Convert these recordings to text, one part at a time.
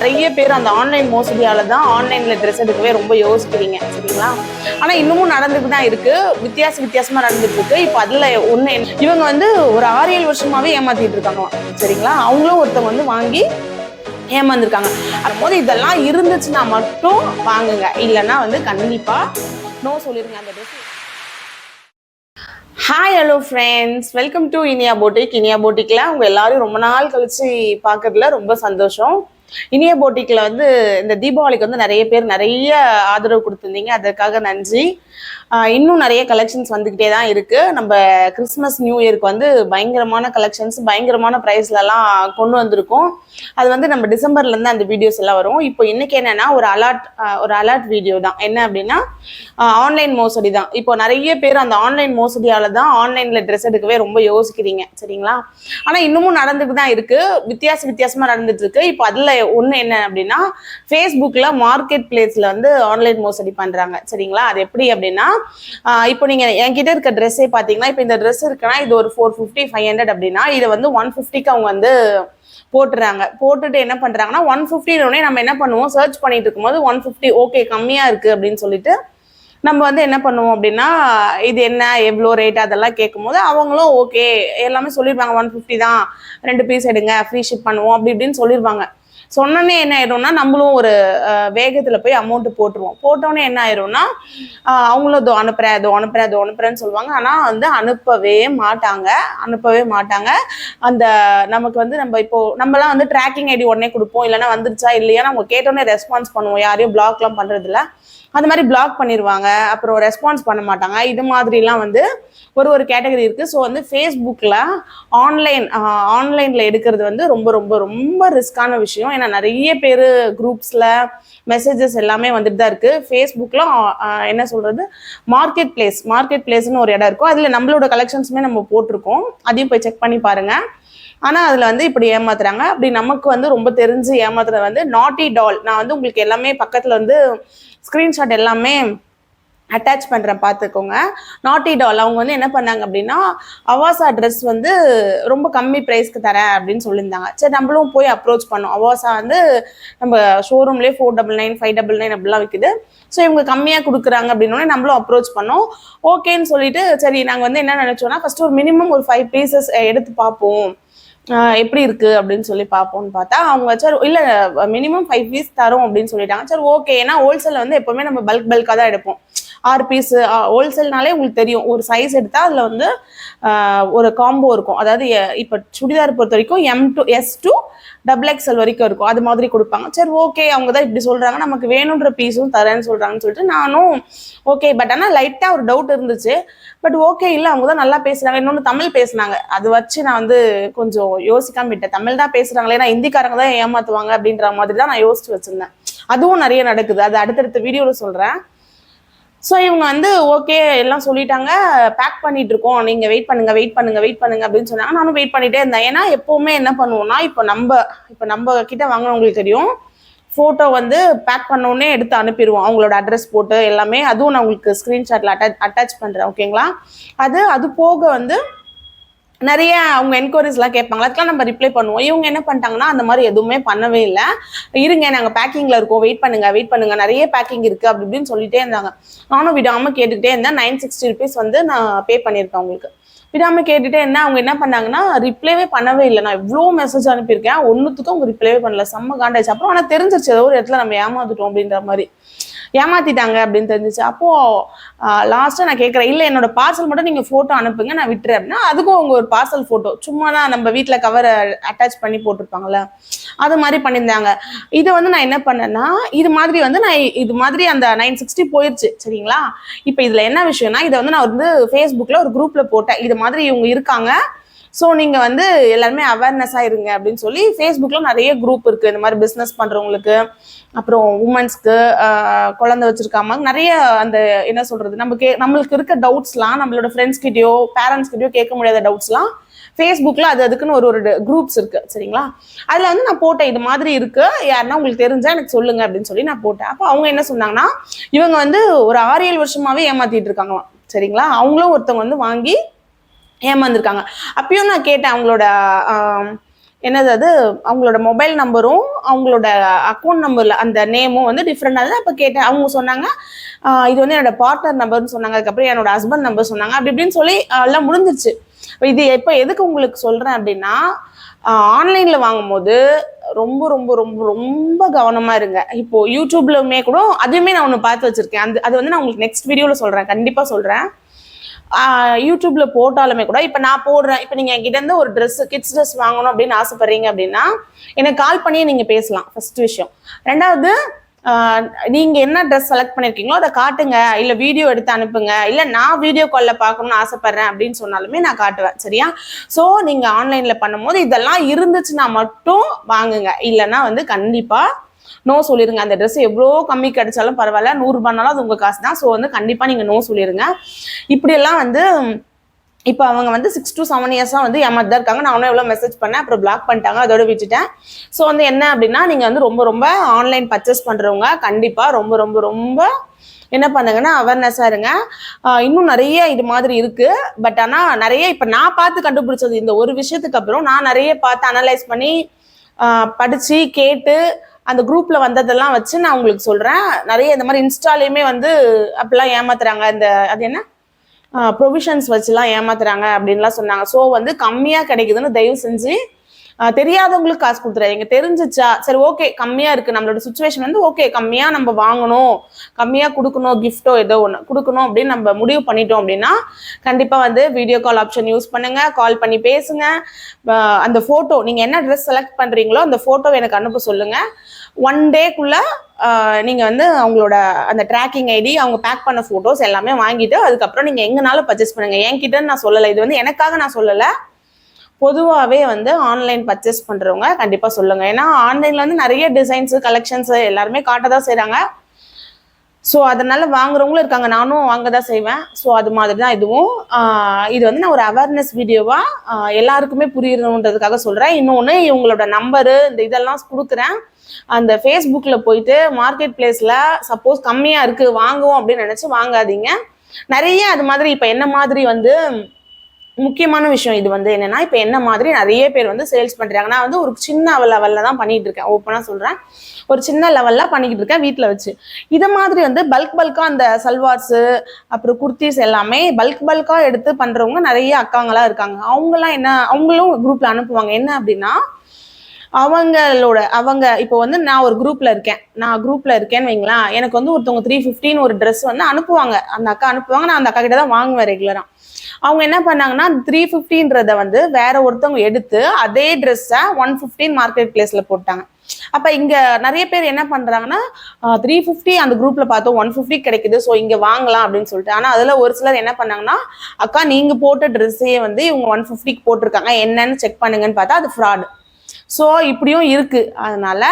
நிறைய பேர் அந்த ஆன்லைன் மோசடியால தான் ஆன்லைன்ல ட்ரெஸ் எடுக்கவே ரொம்ப யோசிக்கிறீங்க சரிங்களா. ஆனா இன்னமும் நடந்துட்டு தான் இருக்கு, வித்தியாசமா நடந்துட்டு இருக்கு. இப்போ அதுல ஒண்ணு இவங்க வந்து ஒரு 6-7 வருஷமாவே ஏமாத்திட்டு இருக்காங்களாம் சரிங்களா. அவங்களும் ஒருத்தவங்க வந்து வாங்கி ஏமாந்துருக்காங்க. அப்போது இதெல்லாம் இருந்துச்சுன்னா மட்டும் வாங்குங்க, இல்லைன்னா வந்து கண்டிப்பா நோ சொல்லிருங்க அந்த dress. Hi hello friends, welcome to Iniya boutique. Iniya போட்டிக்ல உங்க எல்லாரும் ரொம்ப நாள் கழிச்சு பார்க்கறதுல ரொம்ப சந்தோஷம். இனியா போட்டிக்ல வந்து இந்த தீபாவளிக்கு வந்து நிறைய பேர் நிறைய ஆதரவு கொடுத்துருந்தீங்க, அதற்காக நன்றி. இன்னும் நிறைய கலெக்ஷன்ஸ் வந்துக்கிட்டே தான் இருக்கு. நம்ம கிறிஸ்மஸ் நியூ இயருக்கு வந்து பயங்கரமான கலெக்ஷன்ஸ் பயங்கரமான ப்ரைஸ்லலாம் கொண்டு வந்திருக்கோம். அது வந்து நம்ம டிசம்பர்லேருந்து அந்த வீடியோஸ் எல்லாம் வரும். இப்போ இன்னைக்கு என்னன்னா ஒரு அலர்ட் வீடியோ தான். என்ன அப்படின்னா ஆன்லைன் மோசடி தான். இப்போ நிறைய பேர் அந்த ஆன்லைன் மோசடியால தான் ஆன்லைன்ல ட்ரெஸ் எடுக்கவே ரொம்ப யோசிக்கிறீங்க சரிங்களா. ஆனால் இன்னமும் நடந்துட்டு தான் இருக்கு, வித்தியாசமா நடந்துட்டு இருக்கு. இப்போ அதுல ஒன்று என்ன அப்படின்னா ஃபேஸ்புக்கில் மார்க்கெட் பிளேஸ்ல வந்து ஆன்லைன் மோசடி பண்றாங்க சரிங்களா. அது எப்படி அப்படின்னா இப்போ நீங்க என்கிட்ட இருக்க ட்ரெஸ்ஸே பார்த்தீங்கன்னா, இப்போ இந்த ட்ரெஸ் இருக்குன்னா இது ஒரு 450-500 அப்படின்னா இதை வந்து 150க்கு அவங்க வந்து போட்டுறாங்க. போட்டுட்டு என்ன பண்றாங்கன்னா 150 நம்ம என்ன பண்ணுவோம், சர்ச் பண்ணிட்டு இருக்கும்போது 150 ஓகே கம்மியா இருக்கு அப்படின்னு சொல்லிட்டு நம்ம வந்து என்ன பண்ணுவோம் அப்படின்னா இது என்ன எவ்வளோ ரேட் அதெல்லாம் கேட்கும் போது அவங்களும் ஓகே எல்லாமே சொல்லிடுவாங்க, 150 தான் 2 பீஸ் எடுங்க ஃப்ரீ ஷிப் பண்ணுவோம் அப்படி இப்படின்னு சொல்லிடுவாங்க. சொன்னோன்னே என்ன ஆயிடும்னா நம்மளும் ஒரு வேகத்தில் போய் அமௌண்ட் போட்டுருவோம். போட்டோன்னே என்ன ஆயிடும்னா அவங்களும் இதோ அனுப்புறேன்னு சொல்லுவாங்க. ஆனால் வந்து அனுப்பவே மாட்டாங்க. அந்த நமக்கு வந்து நம்மலாம் வந்து ட்ராக்கிங் ஐடி உடனே கொடுப்போம், இல்லைன்னா வந்துருச்சா இல்லையா நம்ம கேட்டோன்னே ரெஸ்பான்ஸ் பண்ணுவோம். யாரையும் பிளாக்லாம் பண்ணுறதில்ல, அது மாதிரி பிளாக் பண்ணிடுவாங்க, அப்புறம் ரெஸ்பான்ஸ் பண்ண மாட்டாங்க. இது மாதிரிலாம் வந்து ஒரு கேட்டகரி இருக்குது. ஸோ வந்து ஃபேஸ்புக்கில் ஆன்லைனில் எடுக்கிறது வந்து ரொம்ப ரொம்ப ரொம்ப ரிஸ்கான விஷயம். ஏன்னா நிறைய பேர் குரூப்ஸில் மெசேஜஸ் எல்லாமே வந்துட்டு தான் இருக்குது. ஃபேஸ்புக்கில் என்ன சொல்கிறது, மார்க்கெட் பிளேஸ்னு ஒரு இடம் இருக்கும். அதில் நம்மளோட கலெக்ஷன்ஸுமே நம்ம போட்டிருக்கோம், அதையும் போய் செக் பண்ணி பாருங்கள். ஆனால் அதில் வந்து இப்படி ஏமாத்துறாங்க. அப்படி நமக்கு வந்து ரொம்ப தெரிஞ்சு ஏமாத்துறது வந்து நாட்டி டால். நான் வந்து உங்களுக்கு எல்லாமே பக்கத்தில் வந்து ஸ்க்ரீன்ஷாட் எல்லாமே அட்டாச் பண்ணுறேன், பார்த்துக்கோங்க. நாட்டி டால் அவங்க வந்து என்ன பண்ணாங்க அப்படின்னா அவாசா ட்ரெஸ் வந்து ரொம்ப கம்மி ப்ரைஸ்க்கு தரேன் அப்படின்னு சொல்லியிருந்தாங்க. சரி நம்மளும் போய் அப்ரோச் பண்ணோம். அவாசா வந்து நம்ம ஷோரூம்லேயே 499 599 அப்படிலாம் விற்குது. ஸோ இவங்க கம்மியாக கொடுக்குறாங்க அப்படின்னோடனே நம்மளும் அப்ரோச் பண்ணோம். ஓகேன்னு சொல்லிட்டு சரி நாங்கள் வந்து என்ன நினச்சோன்னா ஃபஸ்ட்டு ஒரு மினிமம் ஒரு 5 பீசஸ் எடுத்து பார்ப்போம், எப்படி இருக்கு அப்படின்னு சொல்லி பார்ப்போம்னு பார்த்தா அவங்க சரி இல்லை மினிமம் 5 பீஸ் தரும் அப்படின்னு சொல்லிட்டாங்க. சரி ஓகே, ஏன்னா ஹோல்சேலில் வந்து எப்போவுமே நம்ம பல்காக தான் எடுப்போம். 6 பீஸ் ஹோல்சேல்னாலே உங்களுக்கு தெரியும், ஒரு சைஸ் எடுத்தால் அதில் வந்து ஒரு காம்போ இருக்கும். அதாவது இப்போ சுடிதார் பொறுத்த வரைக்கும் M to S to XXL வரைக்கும் இருக்கும், அது மாதிரி கொடுப்பாங்க. சரி ஓகே அவங்க தான் இப்படி சொல்கிறாங்க, நமக்கு வேணுன்ற பீஸும் தரேன்னு சொல்கிறாங்கன்னு சொல்லிட்டு நானும் ஓகே. பட் ஆனால் லைட்டாக ஒரு டவுட் இருந்துச்சு. பட் ஓகே இல்லை அவங்க தான் நல்லா பேசுகிறாங்க, இன்னொன்று தமிழ் பேசுனாங்க. அதை வச்சு நான் வந்து கொஞ்சம் யோசிக்காம விட்டேன். தமிழ் தான் பேசுகிறாங்களே, நான் ஹிந்திக்காரங்க தான் ஏமாற்றுவாங்க அப்படின்ற மாதிரி தான் நான் யோசிச்சு வச்சுருந்தேன். அதுவும் நிறைய நடக்குது, அது அடுத்தடுத்த வீடியோவில் சொல்கிறேன். ஸோ இவங்க வந்து ஓகே எல்லாம் சொல்லிட்டாங்க, பேக் பண்ணிட்டு இருக்கோம், நீங்கள் வெயிட் பண்ணுங்க அப்படின்னு சொன்னாங்க. நானும் வெயிட் பண்ணிட்டே இருந்தேன். ஏன்னா எப்போவுமே என்ன பண்ணுவோம்னா இப்போ நம்ம கிட்ட வாங்கினவங்களுக்கு தெரியும், ஃபோட்டோ வந்து பேக் பண்ணோடனே எடுத்து அனுப்பிடுவோம், அவங்களோட அட்ரஸ் போட்டு எல்லாமே. அதுவும் நான் உங்களுக்கு ஸ்க்ரீன்ஷாட்டில் அட்டாச் பண்ணுறேன் ஓகேங்களா. அது போக வந்து நிறைய அவங்க என்கொயரிஸ்லாம் கேட்பாங்க, அதுக்கெல்லாம் நம்ம ரிப்ளை பண்ணுவோம். இவங்க என்ன பண்ணிட்டாங்கன்னா அந்த மாதிரி எதுவுமே பண்ணவே இல்லை. இருங்க நாங்கள் பேக்கிங்கில் இருக்கோம், வெயிட் பண்ணுங்க, நிறைய பேக்கிங் இருக்குது அப்படி இப்படின்னு சொல்லிட்டே இருந்தாங்க. நானும் விடாமல் கேட்டுக்கிட்டே இருந்தேன். 960 rupees வந்து நான் பே பண்ணியிருக்கேன் அவங்களுக்கு. விடாமல் கேட்டுகிட்டே இருந்தேன். அவங்க என்ன பண்ணாங்கன்னா ரிப்ளைவே பண்ணவே இல்லை. நான் இவ்வளோ மெசேஜ் அனுப்பியிருக்கேன், ஒன்றுத்துக்கும் அவங்க ரிப்ளைவே பண்ணல. செம்ம காண்டாச்சு. அப்புறம் ஆனால் தெரிஞ்சிருச்சு ஏதோ ஒரு இடத்துல நம்ம ஏமாந்துட்டோம் அப்படின்ற மாதிரி, ஏமாத்திட்டாங்க அப்படின்னு தெரிஞ்சிச்சு. அப்போது லாஸ்ட்டாக நான் கேட்குறேன், இல்லை என்னோட பார்சல் மட்டும் நீங்கள் ஃபோட்டோ அனுப்புங்க நான் விட்டுறேன் அப்படின்னா, அதுக்கும் அவங்க ஒரு பார்சல் ஃபோட்டோ சும்மா தான் நம்ம வீட்டில் கவரை அட்டாச் பண்ணி போட்டிருப்பாங்கள்ல, அது மாதிரி பண்ணியிருந்தாங்க. இதை வந்து நான் என்ன பண்ணேன்னா இது மாதிரி அந்த 960 போயிடுச்சு சரிங்களா. இப்போ இதில் என்ன விஷயம்னா, இதை வந்து நான் வந்து ஃபேஸ்புக்கில் ஒரு குரூப்பில் போட்டேன், இது மாதிரி இவங்க இருக்காங்க, ஸோ நீங்கள் வந்து எல்லாருமே அவேர்னஸாக இருங்க அப்படின்னு சொல்லி. ஃபேஸ்புக்கில் நிறைய குரூப் இருக்குது இந்த மாதிரி பிஸ்னஸ் பண்ணுறவங்களுக்கு, அப்புறம் உமன்ஸ்க்கு, குழந்தை வச்சுருக்காம நிறைய அந்த என்ன சொல்கிறது நம்மளுக்கு இருக்க டவுட்ஸ்லாம் நம்மளோட ஃப்ரெண்ட்ஸ்கிட்டயோ பேரண்ட்ஸ்கிட்டயோ கேட்க முடியாத டவுட்ஸ்லாம் ஃபேஸ்புக்கில் அதுக்குன்னு ஒரு குரூப்ஸ் இருக்குது சரிங்களா. அதில் வந்து நான் போட்டேன், இது மாதிரி இருக்குது, யாருன்னா உங்களுக்கு தெரிஞ்சால் எனக்கு சொல்லுங்கள் அப்படின்னு சொல்லி நான் போட்டேன். அப்போ அவங்க என்ன சொன்னாங்கன்னா இவங்க வந்து ஒரு 6-7 வருஷமாகவே ஏமாற்றிட்டு இருக்காங்களாம் சரிங்களா. அவங்களும் ஒருத்தவங்க வந்து வாங்கி ஏமாந்துருக்காங்க. அப்பயும் நான் கேட்டேன் அவங்களோட என்னது அது அவங்களோட மொபைல் நம்பரும் அவங்களோட அக்கௌண்ட் நம்பரில் அந்த நேமும் வந்து டிஃப்ரெண்டாக இருந்தது. அப்போ கேட்டேன், அவங்க சொன்னாங்க இது வந்து என்னோட பார்ட்னர் நம்பர்னு சொன்னாங்க. அதுக்கப்புறம் என்னோட ஹஸ்பண்ட் நம்பர் சொன்னாங்க. அப்படி இப்படின்னு சொல்லி எல்லாம் முடிஞ்சிருச்சு. இது இப்போ எதுக்கு உங்களுக்கு சொல்கிறேன் அப்படின்னா, ஆன்லைனில் வாங்கும்போது ரொம்ப ரொம்ப ரொம்ப ரொம்ப கவனமாக இருங்க. இப்போ யூடியூப்லமே கூட அதுவுமே நான் ஒன்று பார்த்து வச்சுருக்கேன். அது வந்து நான் உங்களுக்கு நெக்ஸ்ட் வீடியோவில் சொல்கிறேன், கண்டிப்பாக சொல்கிறேன். யூடியூப்ல போட்டாலுமே கூட இப்போ நான் போடுறேன், இப்போ நீங்கள் என்கிட்ட இருந்து ஒரு ட்ரெஸ் கிட்ஸ் ட்ரெஸ் வாங்கணும் அப்படின்னு ஆசைப்படுறீங்க அப்படின்னா எனக்கு கால் பண்ணியே நீங்கள் பேசலாம். ஃபர்ஸ்ட் விஷயம். ரெண்டாவது, நீங்க என்ன ட்ரெஸ் செலக்ட் பண்ணிருக்கீங்களோ அதை காட்டுங்க, இல்ல வீடியோ எடுத்து அனுப்புங்க, இல்ல நான் வீடியோ கால்ல பார்க்கணும்னு ஆசைப்படுறேன் அப்படின்னு சொன்னாலுமே நான் காட்டுவேன். சரியா? ஸோ நீங்க ஆன்லைன்ல பண்ணும்போது இதெல்லாம் இருந்துச்சுன்னா மட்டும் வாங்குங்க. இல்லைன்னா வந்து கண்டிப்பா நோ சொல்லிருங்க. அந்த ட்ரெஸ் எவ்வளோ கம்மி கிடைச்சாலும் பரவாயில்ல, 100 ரூபாய்னாலும் அது உங்க காசு தான். ஸோ வந்து கண்டிப்பா நீங்க நோ சொல்லிருங்க. இப்படியெல்லாம் வந்து இப்போ அவங்க வந்து 6 to 7 இயர்ஸாக வந்து ஏமாத்தி தான் இருக்காங்க. நானும் எவ்வளோ மெசேஜ் பண்ணேன், அப்புறம் பிளாக் பண்ணிட்டாங்க, அதோட விட்டுட்டேன். ஸோ வந்து என்ன அப்படின்னா, நீங்கள் வந்து ரொம்ப ரொம்ப ஆன்லைன் பர்ச்சேஸ் பண்ணுறவங்க கண்டிப்பாக ரொம்ப ரொம்ப ரொம்ப என்ன பண்ணுங்கன்னா அவேர்னஸாக இருங்க. இன்னும் நிறைய இது மாதிரி இருக்குது. பட் ஆனால் நிறைய இப்போ நான் பார்த்து கண்டுபிடிச்சது இந்த ஒரு விஷயத்துக்கு அப்புறம் நான் நிறைய பார்த்து அனலைஸ் பண்ணி படித்து கேட்டு அந்த குரூப்பில் வந்ததெல்லாம் வச்சு நான் உங்களுக்கு சொல்கிறேன். நிறைய இந்த மாதிரி இன்ஸ்டாலேயுமே வந்து அப்படிலாம் ஏமாத்துறாங்க. அது என்ன ப்ரொவிஷன்ஸ் வச்சுலாம் ஏமாத்துறாங்க அப்படின்லாம் சொன்னாங்க. ஸோ வந்து கம்மியாக கிடைக்குதுன்னு தயவு செஞ்சு தெரியாதவங்களுக்கு காசு கொடுத்துறாங்க. தெரிஞ்சிச்சா சரி ஓகே கம்மியாக இருக்குது, நம்மளோட சுச்சுவேஷன் வந்து ஓகே கம்மியாக நம்ம வாங்கணும், கம்மியாக கொடுக்கணும், கிஃப்ட்டோ ஏதோ ஒன்று கொடுக்கணும் அப்படின்னு நம்ம முடிவு பண்ணிட்டோம் அப்படின்னா கண்டிப்பாக வந்து வீடியோ கால் ஆப்ஷன் யூஸ் பண்ணுங்க, கால் பண்ணி பேசுங்க. அந்த ஃபோட்டோ நீங்கள் என்ன ட்ரெஸ் செலக்ட் பண்ணுறீங்களோ அந்த ஃபோட்டோவை எனக்கு அனுப்ப சொல்லுங்கள். 1 டேக்குள்ள நீங்கள் வந்து அவங்களோட அந்த ட்ராக்கிங் ஐடி, அவங்க பேக் பண்ண ஃபோட்டோஸ் எல்லாமே வாங்கிட்டு அதுக்கப்புறம் நீங்கள் எங்கனாலும் பர்ச்சேஸ் பண்ணுங்கள். என்கிட்டன்னு நான் சொல்லலை, இது வந்து எனக்காக நான் சொல்லலை, பொதுவாகவே வந்து ஆன்லைன் பர்ச்சேஸ் பண்ணுறவங்க கண்டிப்பாக சொல்லுங்கள். ஏன்னா ஆன்லைனில் வந்து நிறைய டிசைன்ஸு கலெக்ஷன்ஸு எல்லாருமே காட்ட தான் செய்கிறாங்க. ஸோ அதனால வாங்குறவங்களும் இருக்காங்க, நானும் வாங்க தான் செய்வேன். ஸோ அது மாதிரி தான் இதுவும். இது வந்து நான் ஒரு அவேர்னஸ் வீடியோவாக எல்லாருக்குமே புரியணுன்றதுக்காக சொல்கிறேன். இன்னொன்று இவங்களோட நம்பரு இந்த இதெல்லாம் கொடுக்குறேன். அந்த ஃபேஸ்புக்கில் போயிட்டு மார்க்கெட் பிளேஸில் சப்போஸ் கம்மியாக இருக்குது வாங்குவோம் அப்படின்னு நினச்சி வாங்காதீங்க. நிறைய அது மாதிரி இப்போ என்ன மாதிரி வந்து முக்கியமான விஷயம் இது வந்து என்னன்னா, இப்போ என்ன மாதிரி நிறைய பேர் வந்து சேல்ஸ் பண்ணுறாங்க. நான் வந்து ஒரு சின்ன லெவலில் தான் பண்ணிட்டு இருக்கேன், ஓப்பனாக சொல்கிறேன். ஒரு சின்ன லெவலில் பண்ணிக்கிட்டு இருக்கேன் வீட்டில் வச்சு. இதை மாதிரி வந்து பல்காக அந்த சல்வார்ஸு அப்புறம் குர்த்திஸ் எல்லாமே பல்காக எடுத்து பண்ணுறவங்க நிறைய அக்காங்களாம் இருக்காங்க. அவங்களும் குரூப்பில் அனுப்புவாங்க. என்ன அப்படின்னா அவங்க இப்போ வந்து நான் ஒரு குரூப்ல இருக்கேன்னு வைங்களேன், எனக்கு வந்து ஒருத்தவங்க 350 ஒரு ட்ரெஸ் வந்து அனுப்புவாங்க, அந்த அக்கா அனுப்புவாங்க, நான் அந்த அக்கா கிட்ட தான் வாங்குவேன் ரெகுலரா. அவங்க என்ன பண்ணாங்கன்னா 350 வந்து வேற ஒருத்தவங்க எடுத்து அதே ட்ரெஸ்ஸை 115 மார்க்கெட் பிளேஸ்ல போட்டாங்க. அப்ப இங்க நிறைய பேர் என்ன பண்றாங்கன்னா 350 அந்த குரூப்ல பார்த்தோம் 150 கிடைக்குது, ஸோ இங்க வாங்கலாம் அப்படின்னு சொல்லிட்டு. ஆனா அதுல ஒரு சிலர் என்ன பண்ணாங்கன்னா, அக்கா நீங்க போட்ட ட்ரெஸ்ஸையே வந்து இவங்க 150 போட்டிருக்காங்க, என்னன்னு செக் பண்ணுங்கன்னு பார்த்தா அது ஃப்ராடு. ஸோ இப்படியும் இருக்கு. அதனால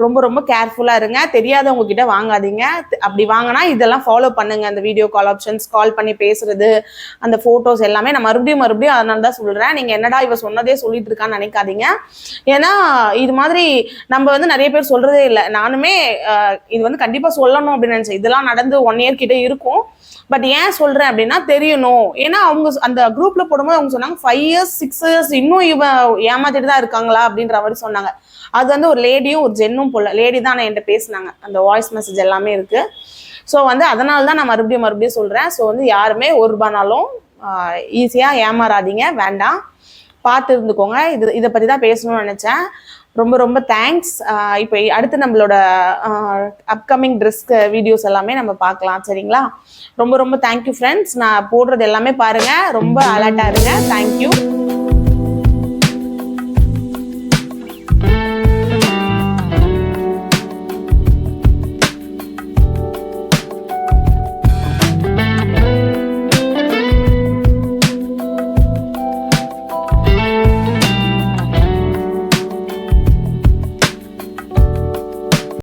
ரொம்ப ரொம்ப கேர்ஃபுல்லா இருங்க. தெரியாதவங்க கிட்ட வாங்காதீங்க. அப்படி வாங்கினா இதெல்லாம் ஃபாலோ பண்ணுங்க. அந்த வீடியோ கால் ஆப்ஷன்ஸ், கால் பண்ணி பேசுறது, அந்த போட்டோஸ் எல்லாமே நான் மறுபடியும் அதனால தான் சொல்றேன். நீங்க என்னடா இவ சொன்னதே சொல்லிட்டு இருக்கான்னு நினைக்காதீங்க. ஏன்னா இது மாதிரி நம்ம வந்து நிறைய பேர் சொல்றதே இல்லை. நானுமே இது வந்து கண்டிப்பா சொல்லணும் அப்படின்னு நினைச்சேன். இதெல்லாம் நடந்து 1 year கிட்ட இருக்கும். பட் ஏன் சொல்றேன் அப்படின்னா தெரியணும். ஏன்னா அவங்க அந்த குரூப்ல போடும்போது அவங்க சொன்னாங்க 5 years 6 years இன்னும் இவ ஏமாத்திட்டு தான் இருக்காங்களா அப்படின்ற மாதிரி சொன்னாங்க. அது வந்து ஒரு லேடியும் ஒரு ஜென்னும் போல, லேடி தான் என்கிட்ட பேசினாங்க, அந்த வாய்ஸ் மெசேஜ் எல்லாமே இருக்கு. ஸோ வந்து அதனால தான் நான் மறுபடியும் சொல்றேன். ஸோ வந்து யாருமே 1 ரூபானாலும் ஈஸியா ஏமாறாதீங்க, வேண்டாம், பார்த்து இருந்துக்கோங்க. இதை பத்தி தான் பேசணும்னு நினைச்சேன். ரொம்ப ரொம்ப தேங்க்ஸ். இப்போ அடுத்து நம்மளோட அப்கமிங் ட்ரெஸ் வீடியோஸ் எல்லாமே நம்ம பார்க்கலாம். சரிங்களா? ரொம்ப ரொம்ப தேங்க்யூ ஃப்ரெண்ட்ஸ். நான் போடுறது எல்லாமே பாருங்க, ரொம்ப அலர்ட்டா இருங்க. தேங்க்யூ.